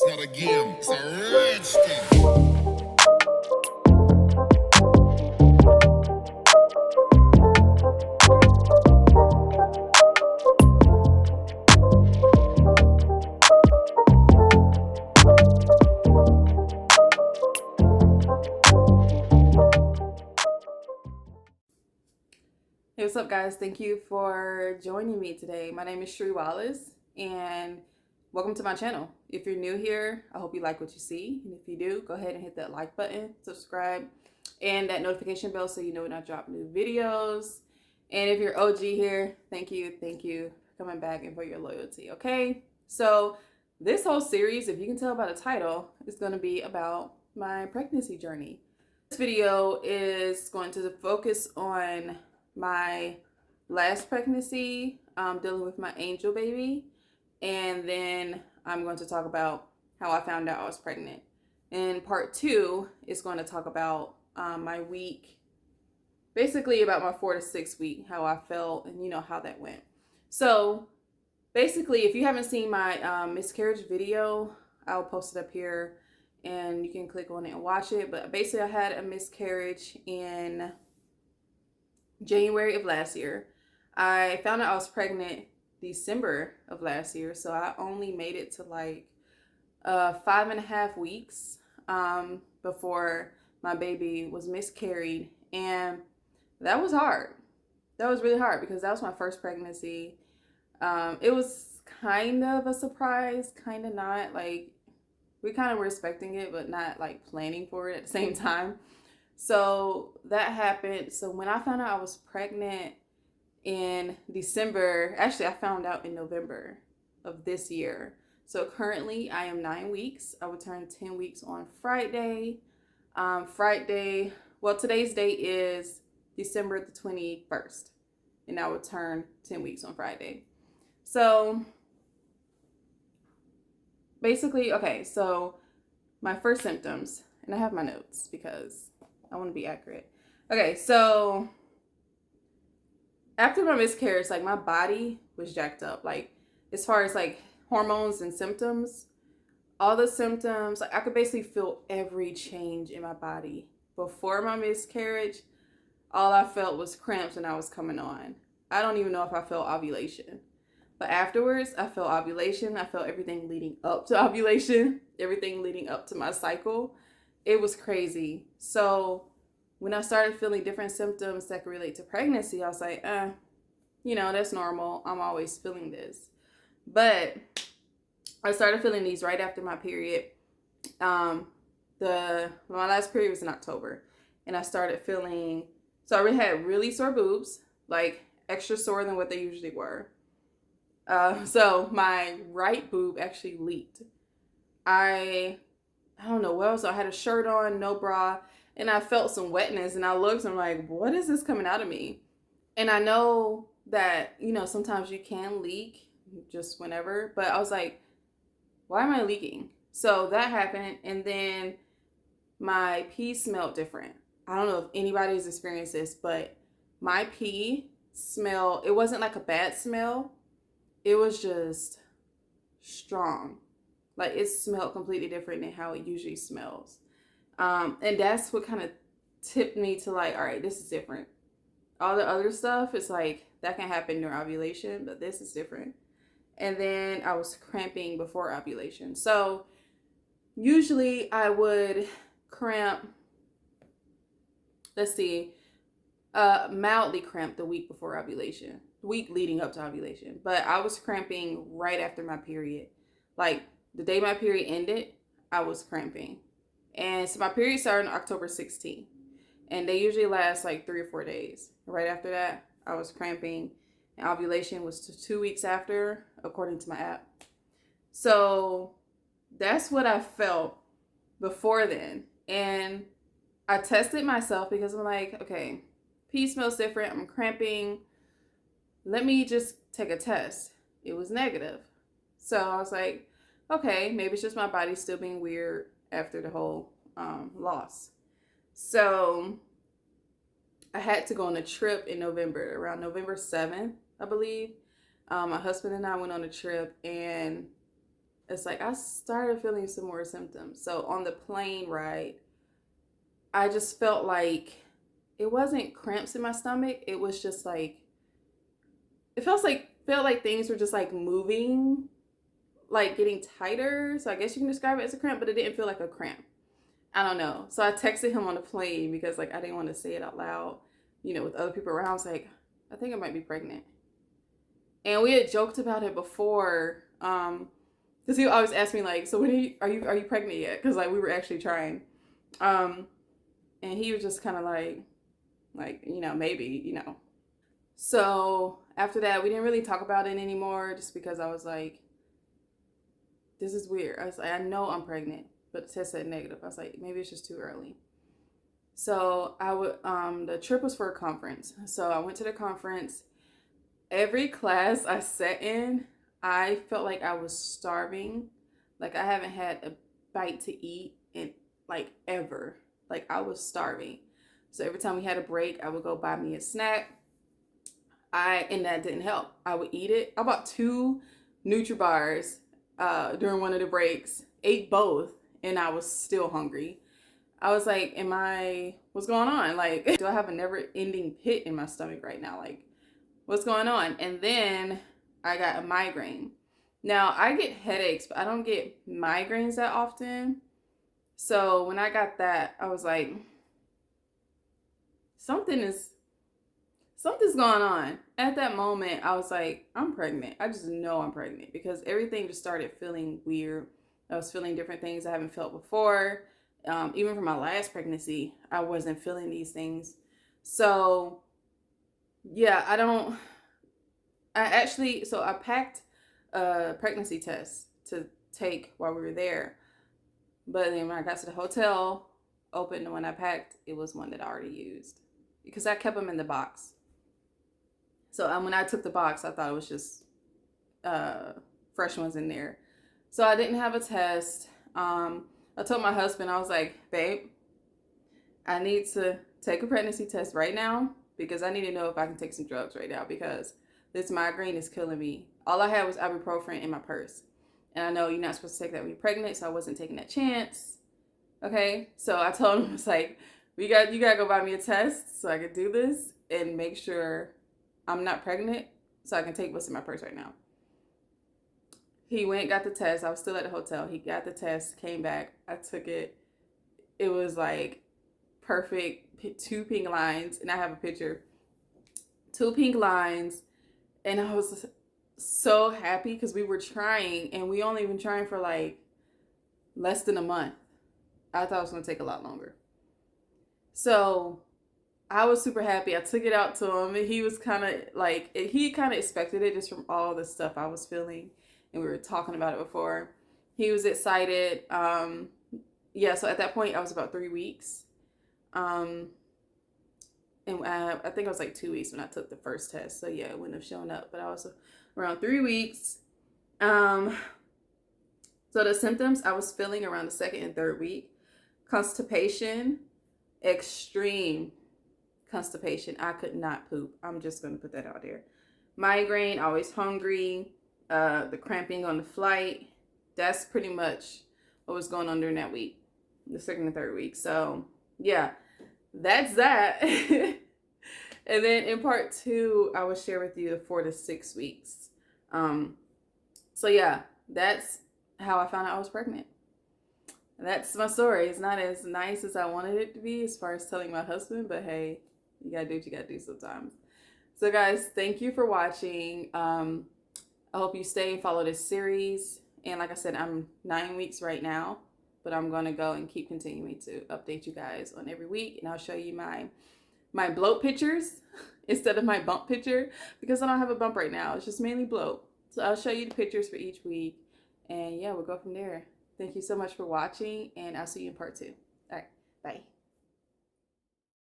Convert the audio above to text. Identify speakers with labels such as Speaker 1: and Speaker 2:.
Speaker 1: not a game, it's a rich thing.
Speaker 2: Hey, what's up, guys? Thank you for joining me today. My name is Shree Wallace, and welcome to my channel. If you're new here, I hope you like what you see. And if you do, go ahead and hit that like button, subscribe, and that notification bell so you know when I drop new videos. And if you're OG here, thank you for coming back and for your loyalty, okay? So this whole series, if you can tell by the title, is going to be about my pregnancy journey. This video is going to focus on my last pregnancy, dealing with my angel baby, and then I'm going to talk about how I found out I was pregnant. And part 2 is going to talk about my week, basically about my 4 to 6 week, how I felt and how that went. So basically, if you haven't seen my miscarriage video, I'll post it up here and you can click on it and watch it. But basically, I had a miscarriage in January of last year. I found out I was pregnant December of last year, so I only made it to like 5.5 weeks before my baby was miscarried, and that was hard. That was really hard because that was my first pregnancy. It was kind of a surprise, kind of not. Like, we kind of were expecting it, but not like planning for it at the same time. So that happened. So when I found out I was pregnant in December, actually I found out in November of this year. So currently I am 9 weeks. I will turn 10 weeks on Friday. Today's date is December the 21st, and I will turn 10 weeks on Friday. So basically, okay, so my first symptoms, and I have my notes because I want to be accurate. Okay, so after my miscarriage, like, my body was jacked up. Like, as far as like hormones and symptoms, all the symptoms, like, I could basically feel every change in my body. Before my miscarriage, all I felt was cramps when I was coming on. I don't even know if I felt ovulation. But afterwards, I felt ovulation. I felt everything leading up to ovulation, everything leading up to my cycle. It was crazy. So when I started feeling different symptoms that could relate to pregnancy, I was like, that's normal. I'm always feeling this. But I started feeling these right after my period. My last period was in October, and I started feeling, so I really had really sore boobs, like extra sore than what they usually were. So my right boob actually leaked. I don't know what else. I had a shirt on, no bra, and I felt some wetness, and I looked and I'm like, what is this coming out of me? And I know that, sometimes you can leak just whenever, but I was like, why am I leaking? So that happened, and then my pee smelled different. I don't know if anybody's experienced this, but my pee smell, it wasn't like a bad smell. It was just strong. Like, it smelled completely different than how it usually smells. And that's what kind of tipped me to like, all right, this is different. All the other stuff is like, that can happen during ovulation, but this is different. And then I was cramping before ovulation. So usually I would cramp, mildly cramp the week before ovulation, the week leading up to ovulation. But I was cramping right after my period. Like, the day my period ended, I was cramping. And so my period started on October 16th. And they usually last like 3 or 4 days. Right after that, I was cramping. And ovulation was 2 weeks after, according to my app. So that's what I felt before then. And I tested myself because I'm like, okay, pee smells different. I'm cramping. Let me just take a test. It was negative. So I was like, okay, maybe it's just my body still being weird after the whole loss. So I had to go on a trip in November, around November 7th, I believe. My husband and I went on a trip, and it's like I started feeling some more symptoms. So on the plane ride, I just felt like it wasn't cramps in my stomach. It was just like it felt like things were just like moving, like getting tighter. So I guess you can describe it as a cramp, but it didn't feel like a cramp. I don't know. So I texted him on the plane because like I didn't want to say it out loud, with other people around. I was like, I think I might be pregnant. And we had joked about it before, because he always asked me like, so when are you pregnant yet? Because like we were actually trying, and he was just kind of like maybe. So after that, we didn't really talk about it anymore, just because I was like, this is weird. I was like, I know I'm pregnant, but the test said negative. I was like, maybe it's just too early. So the trip was for a conference. So I went to the conference. Every class I sat in, I felt like I was starving. Like I haven't had a bite to eat in like ever. Like I was starving. So every time we had a break, I would go buy me a snack. And that didn't help. I would eat it. I bought 2 Nutri-Bars during one of the breaks, ate both, and I was still hungry. I was like, what's going on? Like, do I have a never-ending pit in my stomach right now? Like, what's going on? And then I got a migraine. Now, I get headaches, but I don't get migraines that often. So when I got that, I was like, something's going on. At that moment, I was like, I'm pregnant. I just know I'm pregnant because everything just started feeling weird. I was feeling different things I haven't felt before. Even from my last pregnancy, I wasn't feeling these things. So yeah, I packed a pregnancy test to take while we were there. But then when I got to the hotel, opened the one I packed, it was one that I already used because I kept them in the box. So when I took the box, I thought it was just fresh ones in there. So I didn't have a test. I told my husband, I was like, babe, I need to take a pregnancy test right now because I need to know if I can take some drugs right now because this migraine is killing me. All I had was ibuprofen in my purse. And I know you're not supposed to take that when you're pregnant, so I wasn't taking that chance. Okay? So I told him, it's like, you got to go buy me a test so I can do this and make sure I'm not pregnant so I can take what's in my purse right now. He went, got the test. I was still at the hotel. He got the test, came back. I took it. It was like perfect, 2 pink lines, and I have a picture. 2 pink lines, and I was so happy because we were trying, and we only been trying for like less than a month. I thought it was going to take a lot longer. So I was super happy. I took it out to him, and he was kind of like, he kind of expected it just from all the stuff I was feeling, and we were talking about it before. He was excited. Yeah, so at that point, I was about 3 weeks. And I think I was like 2 weeks when I took the first test. So yeah, it wouldn't have shown up, but I was around 3 weeks. So the symptoms I was feeling around the 2nd and 3rd week: constipation, extreme constipation. I could not poop. I'm just going to put that out there. Migraine, always hungry, the cramping on the flight. That's pretty much what was going on during that week, the 2nd and 3rd week. So yeah, that's that. And then in part 2, I will share with you the 4 to 6 weeks. So yeah, that's how I found out I was pregnant. That's my story. It's not as nice as I wanted it to be as far as telling my husband, but hey, you gotta do what you gotta do sometimes. So guys, thank you for watching. I hope you stay and follow this series. And like I said, I'm 9 weeks right now, but I'm gonna go and keep continuing to update you guys on every week, and I'll show you my bloat pictures instead of my bump picture because I don't have a bump right now. It's just mainly bloat. So I'll show you the pictures for each week, and yeah, we'll go from there. Thank you so much for watching, and I'll see you in part 2. All right, bye.